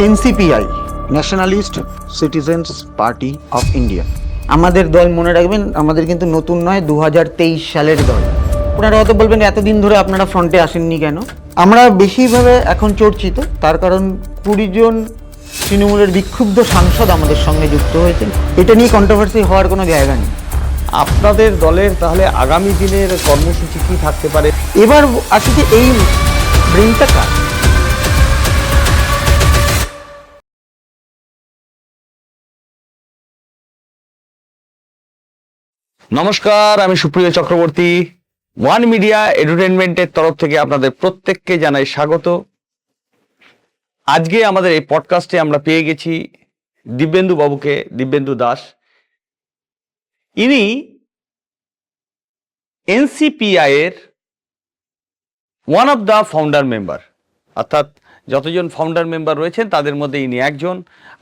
এনসিপিআই, nationalist citizens party of India. আমাদের দল মনে রাখবেন, আমাদের কিন্তু নতুন নয়, 2023 সালের দল। আপনারা হয়তো বলবেন এতদিন ধরে আপনারা ফ্রন্টে আসেননি কেন? আমরা বেশিভাবে এখন চর্চিত, তার কারণ 20 জন তৃণমূলের বিক্ষুব্ধ সাংসদ আমাদের সঙ্গে যুক্ত হয়েছেন। এটা নিয়ে কন্ট্রোভার্সি হওয়ার কোনো জায়গা নেই। আপনাদের দলের তাহলে আগামী দিনের কর্মসূচি কি থাকতে পারে? এবার আসি যে এই ব্রেনটা কার? নমস্কার, আমি সুপ্রিয় চক্রবর্তী। ওয়ান মিডিয়া এন্টারটেইনমেন্টের তরফ থেকে আপনাদের প্রত্যেককে জানাই স্বাগত। আজকে আমাদের এই পডকাস্টে আমরা পেয়ে গেছি দিব্যেন্দু বাবুকে, দিব্যেন্দু দাস। ইনি এনসিপিআই এর one of the founder member, অর্থাৎ যতজন ফাউন্ডার মেম্বার রয়েছেন তাদের মধ্যে ইনি একজন।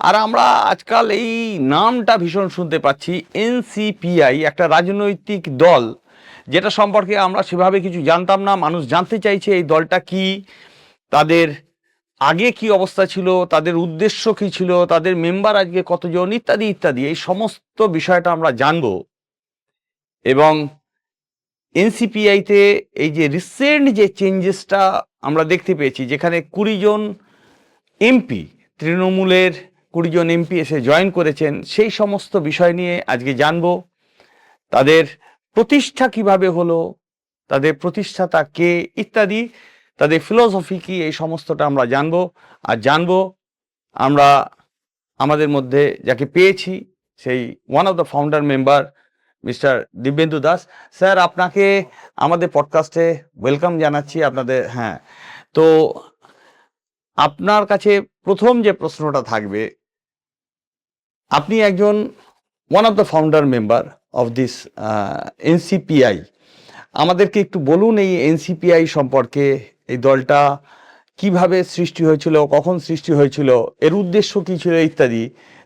আর আমরা আজকাল এই নামটা ভীষণ শুনতে পাচ্ছি, এনসিপিআই, একটা রাজনৈতিক দল যেটা সম্পর্কে আমরা সেভাবে কিছু জানতাম না। মানুষ জানতে চাইছে এই দলটা কি, তাদের আগে কি অবস্থা ছিল, তাদের উদ্দেশ্য কি ছিল, তাদের মেম্বার আজকে কতজন, ইত্যাদি ইত্যাদি। এই সমস্ত বিষয়টা আমরা জানবো। এবং এনসিপিআইতে এই যে রিসেন্ট যে চেঞ্জেসটা আমরা দেখতে পেয়েছি, যেখানে 20 জন এমপি, তৃণমূলের 20 জন এমপি এসে জয়েন করেছেন, সেই সমস্ত বিষয় নিয়ে আজকে জানবো। তাদের প্রতিষ্ঠা কিভাবে হলো, তাদের প্রতিষ্ঠাতা কে, ইত্যাদি, তাদের ফিলোসফি কি, এই সমস্তটা আমরা জানবো। আর জানবো আমরা আমাদের মধ্যে যাকে পেয়েছি, সেই one of the founder member mister Dibyendu Das. Sir, আপনাকে আমাদের পডকাস্টে ওয়েলকাম জানাচ্ছি আপনাদের। হ্যাঁ, তো আপনার কাছে প্রথম যে প্রশ্নটা থাকবে, আপনি একজন one of the founder member of this NCPI. আমাদেরকে একটু বলুন এই এনসিপিআই সম্পর্কে, এই দলটা কিভাবে সৃষ্টি হয়েছিল, কখন সৃষ্টি হয়েছিল, এর উদ্দেশ্য কী ছিল, ইত্যাদি।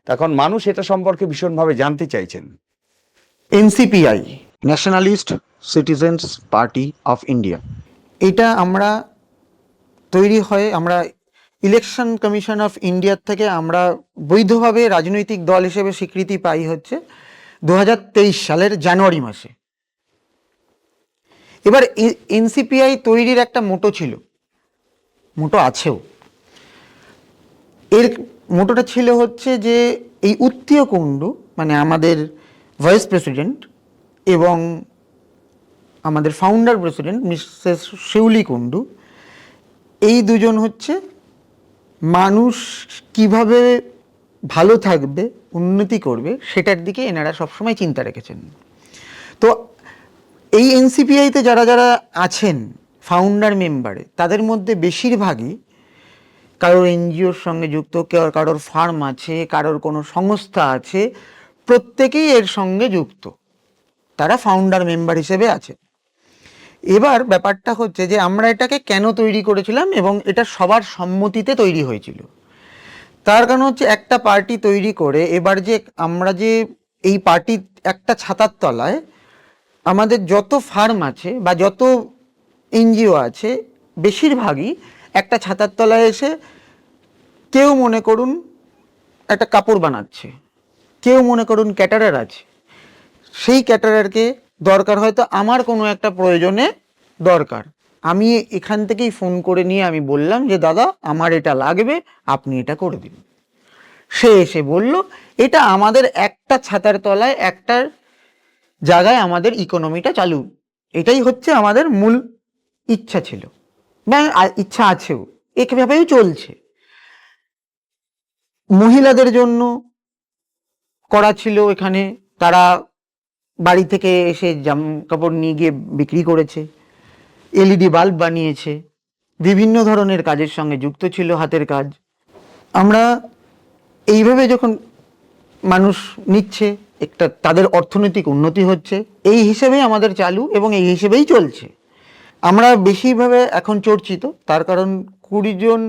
তখন মানুষ এটা সম্পর্কে ভীষণভাবে জানতে চাইছেন। NCPI, nationalist citizens party of India, এটা আমরা তৈরি হয়, আমরা ইলেকশন কমিশন অফ ইন্ডিয়ার থেকে আমরা বৈধভাবে রাজনৈতিক দল হিসেবে স্বীকৃতি পাই হচ্ছে 2023 সালের জানুয়ারি মাসে। এবার এনসিপিআই তৈরির একটা মোটো ছিল, মোটো আছেও। এর মোটোটা ছিল হচ্ছে যে এই উত্তীয় কুণ্ডু, মানে আমাদের ভাইস প্রেসিডেন্ট এবং আমাদের ফাউন্ডার প্রেসিডেন্ট মিসেস শিউলি কুণ্ডু, এই দুজন হচ্ছে মানুষ কিভাবে ভালো থাকবে, উন্নতি করবে, সেটার দিকে এনারা সবসময় চিন্তা রেখেছেন। তো এই এনসিপিআইতে যারা যারা আছেন ফাউন্ডার মেম্বারে, তাদের মধ্যে বেশিরভাগই কারোর এনজিওর সঙ্গে যুক্ত, কারোর ফার্ম আছে, কারোর কোনো সংস্থা আছে, প্রত্যেকেই এর সঙ্গে যুক্ত, তারা ফাউন্ডার মেম্বার হিসেবে আছে। এবার ব্যাপারটা হচ্ছে যে আমরা এটাকে কেন তৈরি করেছিলাম এবং এটা সবার সম্মতিতে তৈরি হয়েছিল। তার কারণ হচ্ছে একটা পার্টি তৈরি করে এবার যে আমরা যে এই পার্টি একটা ছাতার তলায় আমাদের যত ফার্ম আছে বা যত এনজিও আছে, বেশিরভাগই একটা ছাতার তলায় এসে, কেউ মনে করুন একটা কাপড় বানাচ্ছে, কেউ মনে করুন ক্যাটারার আছে, সেই ক্যাটারারকে দরকার হয়তো আমার কোনো একটা প্রয়োজনে দরকার, আমি এখান থেকেই ফোন করে নিয়ে আমি বললাম যে দাদা আমার এটা লাগবে, আপনি এটা করে দিন। সে এসে বলল, এটা আমাদের একটা ছাতার তলায় একটা জায়গায় আমাদের ইকোনমিটা চালু, এটাই হচ্ছে আমাদের মূল ইচ্ছা ছিল বা ইচ্ছা আছেও, এভাবেই চলছে। মহিলাদের জন্য করা ছিল, এখানে তারা বাড়ি থেকে এসে জামা কাপড় নিয়ে গিয়ে বিক্রি করেছে, এলইডি বাল্ব বানিয়েছে, বিভিন্ন ধরনের কাজের সঙ্গে যুক্ত ছিল, হাতের কাজ। আমরা এইভাবে যখন মানুষ নিচ্ছে, একটা তাদের অর্থনৈতিক উন্নতি হচ্ছে, এই হিসেবেই আমাদের চালু এবং এই হিসেবেই চলছে। আমরা বেশিভাবে এখন চর্চিত, তার কারণ 20 জন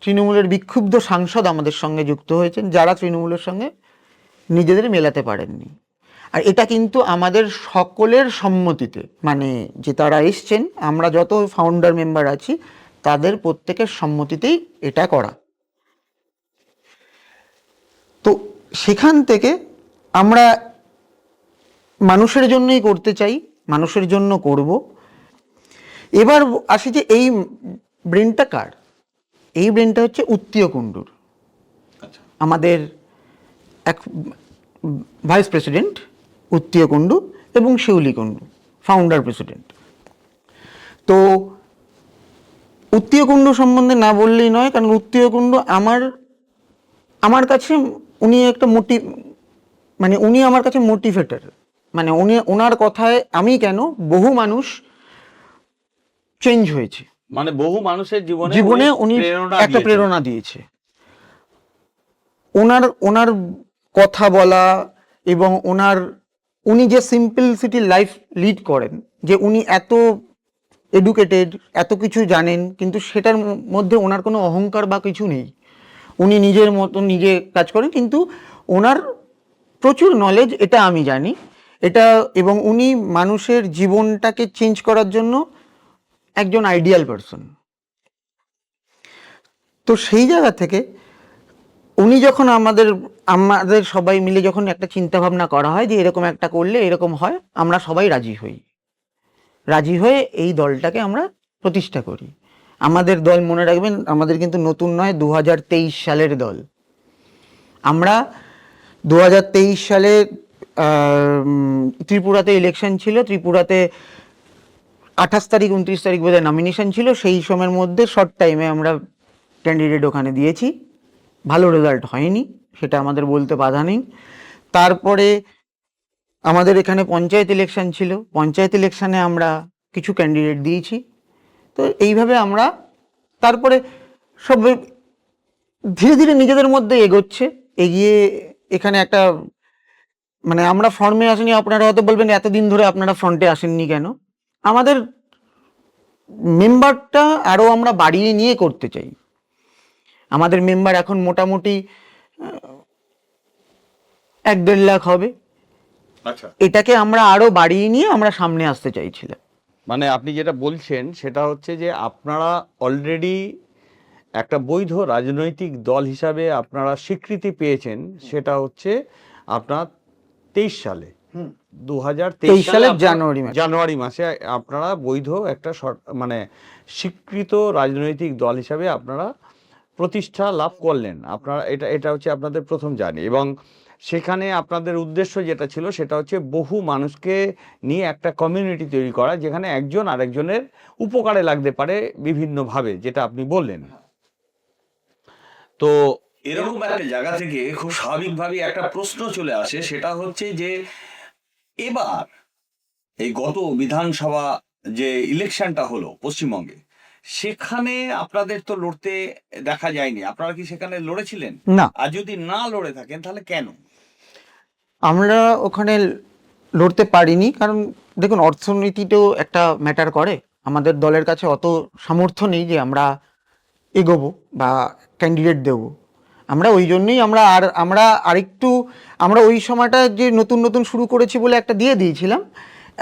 তৃণমূলের বিক্ষুব্ধ সাংসদ আমাদের সঙ্গে যুক্ত হয়েছেন, যারা তৃণমূলের সঙ্গে নিজেদের মেলাতে পারেননি। আর এটা কিন্তু আমাদের সকলের সম্মতিতে, মানে যে তারা এসছেন, আমরা যত ফাউন্ডার মেম্বার আছি তাদের প্রত্যেকের সম্মতিতেই এটা করা। সেখান থেকে আমরা মানুষের জন্যই করতে চাই, মানুষের জন্য করব। এবার আসি যে এই ব্রেনটা কার? এই ব্রেনটা হচ্ছে উত্তীয় কুণ্ডুর, আমাদের এক ভাইস প্রেসিডেন্ট উত্তীয় কুণ্ডু এবং শিউলি কুণ্ডু ফাউন্ডার প্রেসিডেন্ট। তো উত্তীয় কুণ্ডু সম্বন্ধে না বললেই নয়, কারণ উত্তীয় কুণ্ডু আমার কাছে উনি একটা মানে উনি আমার কাছে মোটিভেটর। মানে ওনার কথায় আমি কেন বহু মানুষ চেঞ্জ হয়েছে, মানে বহু মানুষের জীবনে উনি একটা প্রেরণা দিয়েছে। ওনার কথা বলা এবং উনি যে সিম্পলসিটি লাইফ লিড করেন, যে উনি এত এডুকেটেড, এত কিছু জানেন, কিন্তু সেটার মধ্যে ওনার কোনো অহংকার বা কিছু নেই। উনি নিজের মতো নিজে কাজ করেন, কিন্তু ওনার প্রচুর নলেজ, এটা আমি জানি এটা। এবং উনি মানুষের জীবনটাকে চেঞ্জ করার জন্য একজন আইডিয়াল পারসন। তো সেই জায়গা থেকে উনি যখন আমাদের সবাই মিলে যখন একটা চিন্তা ভাবনা করা হয় যে এরকম একটা করলে এরকম হয়, আমরা সবাই রাজি হয়ে এই দলটাকে আমরা প্রতিষ্ঠা করি। আমাদের দল, মনে রাখবেন, আমাদের কিন্তু নতুন নয়, 2023 সালের দল। আমরা 2023 সালে ত্রিপুরাতে ইলেকশন ছিল, ত্রিপুরাতে 28 তারিখ 29 তারিখ বোধহয় নমিনেশন ছিল। সেই সময়ের মধ্যে শর্ট টাইমে আমরা ক্যান্ডিডেট ওখানে দিয়েছি, ভালো রেজাল্ট হয়নি, সেটা আমাদের বলতে বাধা নেই। তারপরে আমাদের এখানে পঞ্চায়েত ইলেকশন ছিল, পঞ্চায়েত ইলেকশনে আমরা কিছু ক্যান্ডিডেট দিয়েছি। তো এইভাবে আমরা তারপরে সব ধীরে ধীরে নিজেদের মধ্যে এগিয়ে এখানে একটা, মানে আমরা ফর্মে আসেনি। আপনারা হয়তো বলবেন এতদিন ধরে আপনারা ফ্রন্টে আসেননি কেন? আমাদের মেম্বারটা আরও আমরা বাড়িয়ে নিয়ে করতে চাই। আমাদের মেম্বার এখন মোটামুটি 1-1.5 লাখ হবে। আচ্ছা, এটাকে আমরা আরো বাড়িয়ে নিয়ে আমরা সামনে আসতে চাইছিলাম। মানে আপনি যেটা বলছেন সেটা হচ্ছে যে আপনারা অলরেডি একটা বৈধ রাজনৈতিক দল হিসাবে আপনারা স্বীকৃতি পেয়েছেন, সেটা হচ্ছে আপনার 23 সালে 2023 সালের সালে জানুয়ারি মাসে আপনারা বৈধ একটা মানে স্বীকৃত রাজনৈতিক দল হিসাবে আপনারা প্রতিষ্ঠা লাভ করলেন। আপনারা এটা হচ্ছে আপনাদের প্রথম জার্নি, এবং সেখানে আপনাদের উদ্দেশ্য যেটা ছিল সেটা হচ্ছে বহু মানুষকে নিয়ে একটা কমিউনিটি তৈরি করা, যেখানে একজন আরেকজনের উপকারে লাগতে পারে বিভিন্নভাবে, যেটা আপনি বললেন। তো এরকম একটা জায়গা থেকে খুব স্বাভাবিকভাবেই একটা প্রশ্ন চলে আসে, সেটা হচ্ছে যে এবার এই গত বিধানসভা যে ইলেকশনটা হলো পশ্চিমবঙ্গে, সেখানে আপনাদের তো লড়তে দেখা যায়নি। আপনারা কি সেখানে লড়েছিলেন? না, আর যদি না লড়ে থাকেন তাহলে কেন? আমরা ওখানে লড়তে পারিনি, কারণ দেখুন, অর্থনীতিতেও একটা ম্যাটার করে। আমাদের দলের কাছে অত সামর্থ্য নেই যে আমরা এগোবো বা ক্যান্ডিডেট দেব। আমরা ওই জন্যই আমরা ওই সময়টা যে নতুন নতুন শুরু করেছি বলে একটা দিয়ে দিয়েছিলাম।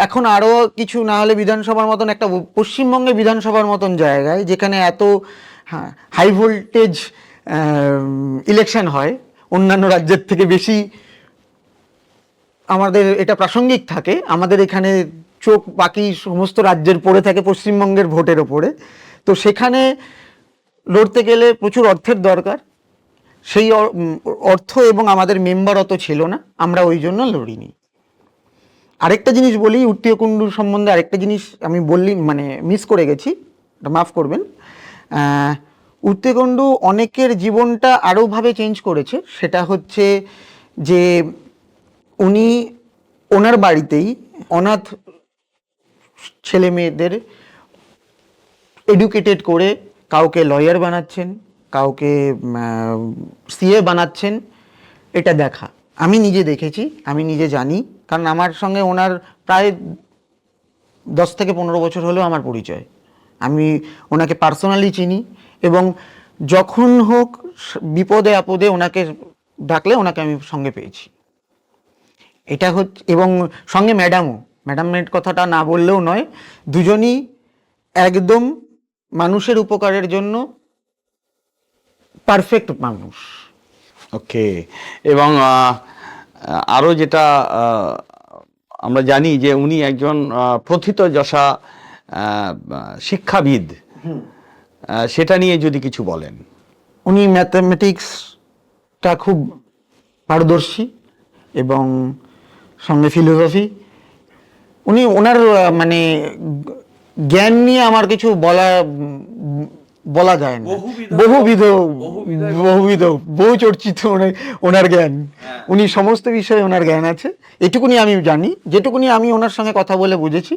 এখন আরও কিছু না হলে বিধানসভার মতন একটা, পশ্চিমবঙ্গে বিধানসভার মতন জায়গায় যেখানে এত হাই ভোল্টেজ ইলেকশন হয়, অন্যান্য রাজ্যের থেকে বেশি আমাদের এটা প্রাসঙ্গিক থাকে। আমাদের এখানে চোখ বাকি সমস্ত রাজ্যের পড়ে থাকে পশ্চিমবঙ্গের ভোটের ওপরে। তো সেখানে লড়তে গেলে প্রচুর অর্থের দরকার। সেই অর্থ এবং আমাদের মেম্বার অত ছিল না, আমরা ওই জন্য লড়িনি। আরেকটা জিনিস বলি, উত্তীয় কুণ্ডুর সম্বন্ধে আরেকটা জিনিস আমি মানে মিস করে গেছি, মাফ করবেন। উত্তীয় কুণ্ডু অনেকের জীবনটা আরোভাবে চেঞ্জ করেছে। সেটা হচ্ছে যে উনি ওনার বাড়িতেই অনাথ ছেলে মেয়েদের এডুকেটেড করে কাউকে লয়ার বানাচ্ছেন, কাউকে সিএ বানাচ্ছেন। এটা দেখা আমি নিজে দেখেছি, আমি নিজে জানি, কারণ আমার সঙ্গে ওনার প্রায় 10 থেকে 15 বছর হলেও আমার পরিচয়। আমি ওনাকে পার্সোনালি চিনি, এবং যখন হোক বিপদে আপদে ওনাকে ডাকলে ওনাকে আমি সঙ্গে পেয়েছি। এটা হচ্ছে, এবং সঙ্গে ম্যাডামের কথাটা না বললেও নয়, দুজনই একদম মানুষের উপকারের জন্য পারফেক্ট মানুষ। ওকে। এবং আরও যেটা আমরা জানি যে উনি একজন প্রথিতযশা শিক্ষাবিদ, সেটা নিয়ে যদি কিছু বলেন। উনি ম্যাথামেটিক্সটা খুব পারদর্শী এবং সঙ্গে ফিলোসফি। উনি ওনার মানে জ্ঞান নিয়ে আমার কিছু বলা যায় না। বহুবিধ বহু চর্চিত ওনার জ্ঞান। উনি সমস্ত বিষয়ে ওনার জ্ঞান আছে, এটুকুনি আমি জানি। যেটুকুনি আমি ওনার সঙ্গে কথা বলে বুঝেছি,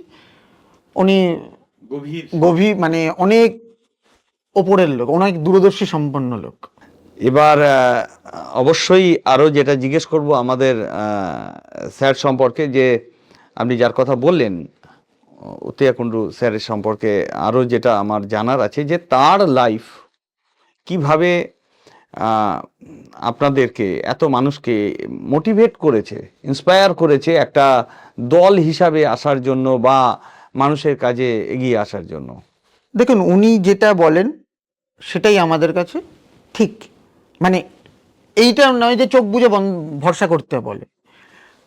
উনি গভীর মানে অনেক ওপরের লোক, অনেক দূরদর্শী সম্পন্ন লোক। এবার অবশ্যই আরও যেটা জিজ্ঞেস করব আমাদের স্যার সম্পর্কে, যে আপনি যার কথা বললেন উত্তিয়া কুণ্ডু স্যারের সম্পর্কে, আরও যেটা আমার জানার আছে যে তার লাইফ কিভাবে আপনাদেরকে, এত মানুষকে মোটিভেট করেছে, ইন্সপায়ার করেছে একটা দল হিসাবে আসার জন্য বা মানুষের কাজে এগিয়ে আসার জন্য। দেখুন, উনি যেটা বলেন সেটাই আমাদের কাছে ঠিক। মানে এইটা নয় যে চোখ বুজে ভরসা করতে বলে,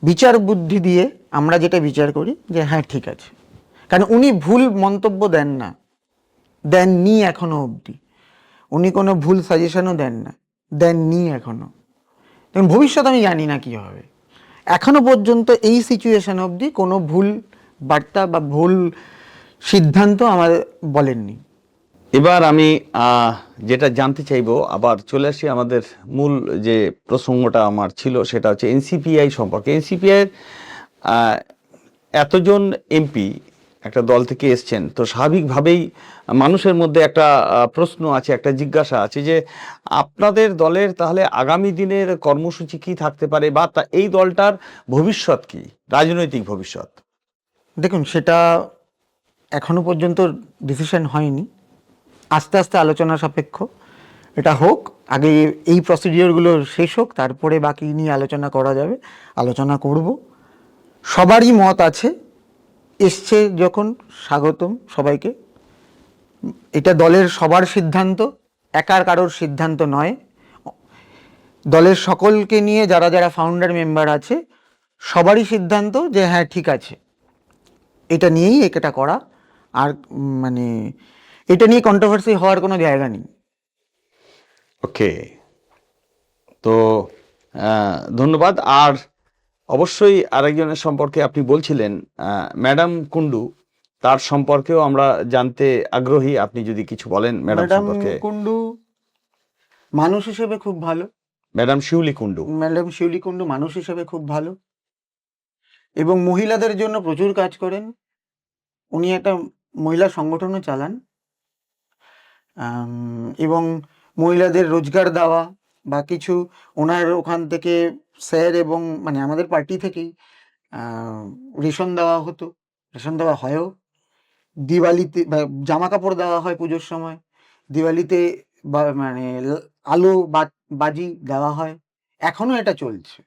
বিচার বুদ্ধি দিয়ে আমরা যেটা বিচার করি যে হ্যাঁ ঠিক আছে। কারণ উনি ভুল মন্তব্য দেননি এখনো অবধি। উনি কোনো ভুল সাজেশনও দেননি এখনো। দেখুন, ভবিষ্যৎ আমি জানি না কি হবে। এখনো পর্যন্ত এই সিচুয়েশন অবধি কোনো ভুল বার্তা বা ভুল সিদ্ধান্ত আমার বলেননি। এবার আমি যেটা জানতে চাইবো, আবার চলে আসি আমাদের মূল যে প্রসঙ্গটা আমার ছিল, সেটা হচ্ছে এনসিপিআই সম্পর্কে। এনসিপিআইয়ের এতজন এমপি একটা দল থেকে এসছেন, তো স্বাভাবিকভাবেই মানুষের মধ্যে একটা প্রশ্ন আছে, একটা জিজ্ঞাসা আছে যে আপনাদের দলের তাহলে আগামী দিনের কর্মসূচি কি থাকতে পারে, বা এই দলটার ভবিষ্যৎ কি, রাজনৈতিক ভবিষ্যৎ? দেখুন, সেটা এখনো পর্যন্ত ডিসিশন হয়নি, আস্তে আস্তে আলোচনা সাপেক্ষ। এটা হোক, আগে এই প্রসিডিওরগুলো শেষ হোক, তারপরে বাকি নিয়ে আলোচনা করা যাবে। আলোচনা করব, সবারই মত আছে, এসছে যখন স্বাগতম সবাইকে। এটা দলের সবার সিদ্ধান্ত, একার কারোর সিদ্ধান্ত নয়। দলের সকলকে নিয়ে যারা যারা ফাউন্ডার মেম্বার আছে সবারই সিদ্ধান্ত যে হ্যাঁ ঠিক আছে, এটা নিয়েই এটা করা। আর মানে এটা নিয়ে কন্ট্রোভার্সি হওয়ার কোনো জায়গা নেই। ওকে, তো ধন্যবাদ। আর অবশ্যই আরেকজনের সম্পর্কে আপনি বলছিলেন, ম্যাডাম কুণ্ডু, তার সম্পর্কেও আমরা জানতে আগ্রহী। আপনি যদি কিছু বলেন ম্যাডাম সম্পর্কে। কুণ্ডু মানুষ হিসেবে খুব ভালো। ম্যাডাম শিউলি কুণ্ডু মানুষ হিসেবে খুব ভালো এবং মহিলাদের জন্য প্রচুর কাজ করেন। উনি একটা মহিলা সংগঠনও চালান এবং মহিলাদের রোজগার দেওয়া বা কিছু ওনার ওখান থেকে স্যার এবং মানে আমাদের পার্টি থেকেই রেশন দেওয়া হতো, রেশন দেওয়া হয়ও। দিওয়ালিতে জামা কাপড় দেওয়া হয় পুজোর সময়, দিওয়ালিতে বা মানে আলো বাজি দেওয়া হয়, এখনো এটা চলছে,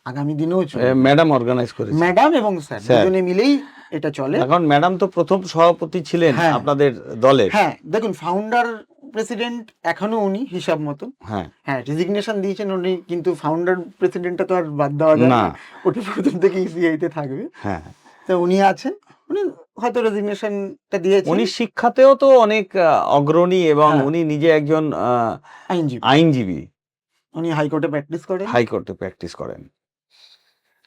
আগামী দিনেও চলবে। ম্যাডাম অর্গানাইজ করেছে, ম্যাডাম এবং স্যার দুজনে মিলেই এটা চলে। এখন ম্যাডাম তো প্রথম সভাপতি ছিলেন আপনাদের দলের। হ্যাঁ, দেখুন, ফাউন্ডার প্রেসিডেন্ট এখনো উনি হিসাব মতো। হ্যাঁ, রেজিগনেশন দিয়েছেন উনি, কিন্তু ফাউন্ডার প্রেসিডেন্টটা তো আর বাদ দেওয়া যায় না, ওটা প্রথম থেকে ইসিআইতে থাকবে। হ্যাঁ, তো উনি আছেন, উনি হয়তো রেজিগনেশনটা দিয়েছেন। উনি শিক্ষাতেও তো অনেক অগ্রণী এবং উনি নিজে একজন আইনজীবী। উনি হাইকোর্টে প্র্যাকটিস করেন।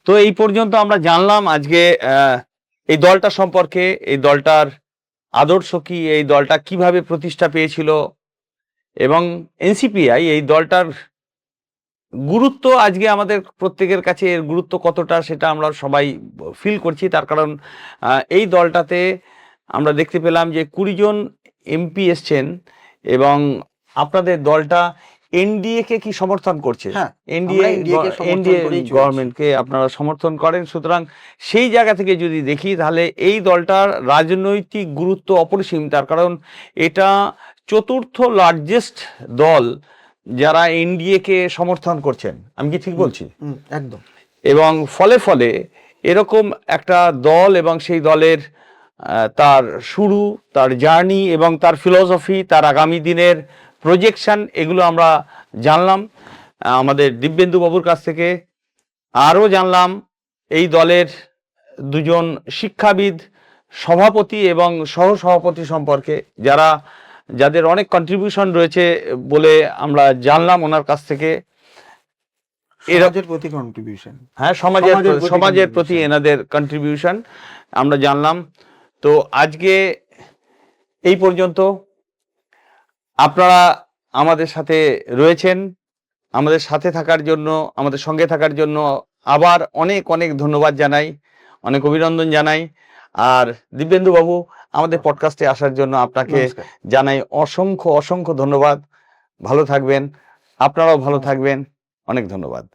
তো এই পর্যন্ত আমরা জানলাম আজকে এই দলটা সম্পর্কে, এই দলটার আদর্শ কি, এই দলটা কিভাবে প্রতিষ্ঠা পেয়েছিল, এবং এনসিপিআই এই দলটার গুরুত্ব আজকে আমাদের প্রত্যেকের কাছে এর গুরুত্ব কতটা সেটা আমরা সবাই ফিল করছি। তার কারণ এই দলটাতে আমরা দেখতে পেলাম যে 20 জন এমপি এসছেন এবং আপনাদের দলটা এনডিএ কে কি সমর্থন করছে, এনডিএ গভর্নমেন্টকে আপনারা সমর্থন করেন। সুতরাং সেই জায়গা থেকে যদি দেখি তাহলে এই দলটার রাজনৈতিক গুরুত্ব অপরিসীম। তার কারণ এটা চতুর্থ লার্জেস্ট দল যারা এনডিএ কে সমর্থন করছেন। আমি কি ঠিক বলছি? একদম। এবং ফলে এরকম একটা দল এবং সেই দলের তার শুরু, তার জার্নি এবং তার ফিলসফি, তার আগামী দিনের প্রজেকশন, এগুলো আমরা জানলাম। আমাদের দিব্যেন্দু বাবুর কাছ থেকে আরও জানলাম এই দলের দুজন শিক্ষাবিদ, সভাপতি এবং সহসভাপতি সম্পর্কে, যাদের অনেক কন্ট্রিবিউশন রয়েছে বলে আমরা জানলাম ওনার কাছ থেকে। সমাজের প্রতি কন্ট্রিবিউশন, হ্যাঁ, সমাজের প্রতি এনাদের কন্ট্রিবিউশন আমরা জানলাম। তো আজকে এই পর্যন্ত। আপনারা আমাদের সাথে রয়েছেন, আমাদের সাথে থাকার জন্য, আমাদের সঙ্গে থাকার জন্য আবার অনেক অনেক ধন্যবাদ জানাই, অনেক অভিনন্দন জানাই। আর দিব্যেন্দু বাবু, আমাদের পডকাস্টে আসার জন্য আপনাকে জানাই অসংখ্য অসংখ্য ধন্যবাদ। ভালো থাকবেন, আপনারাও ভালো থাকবেন। অনেক ধন্যবাদ।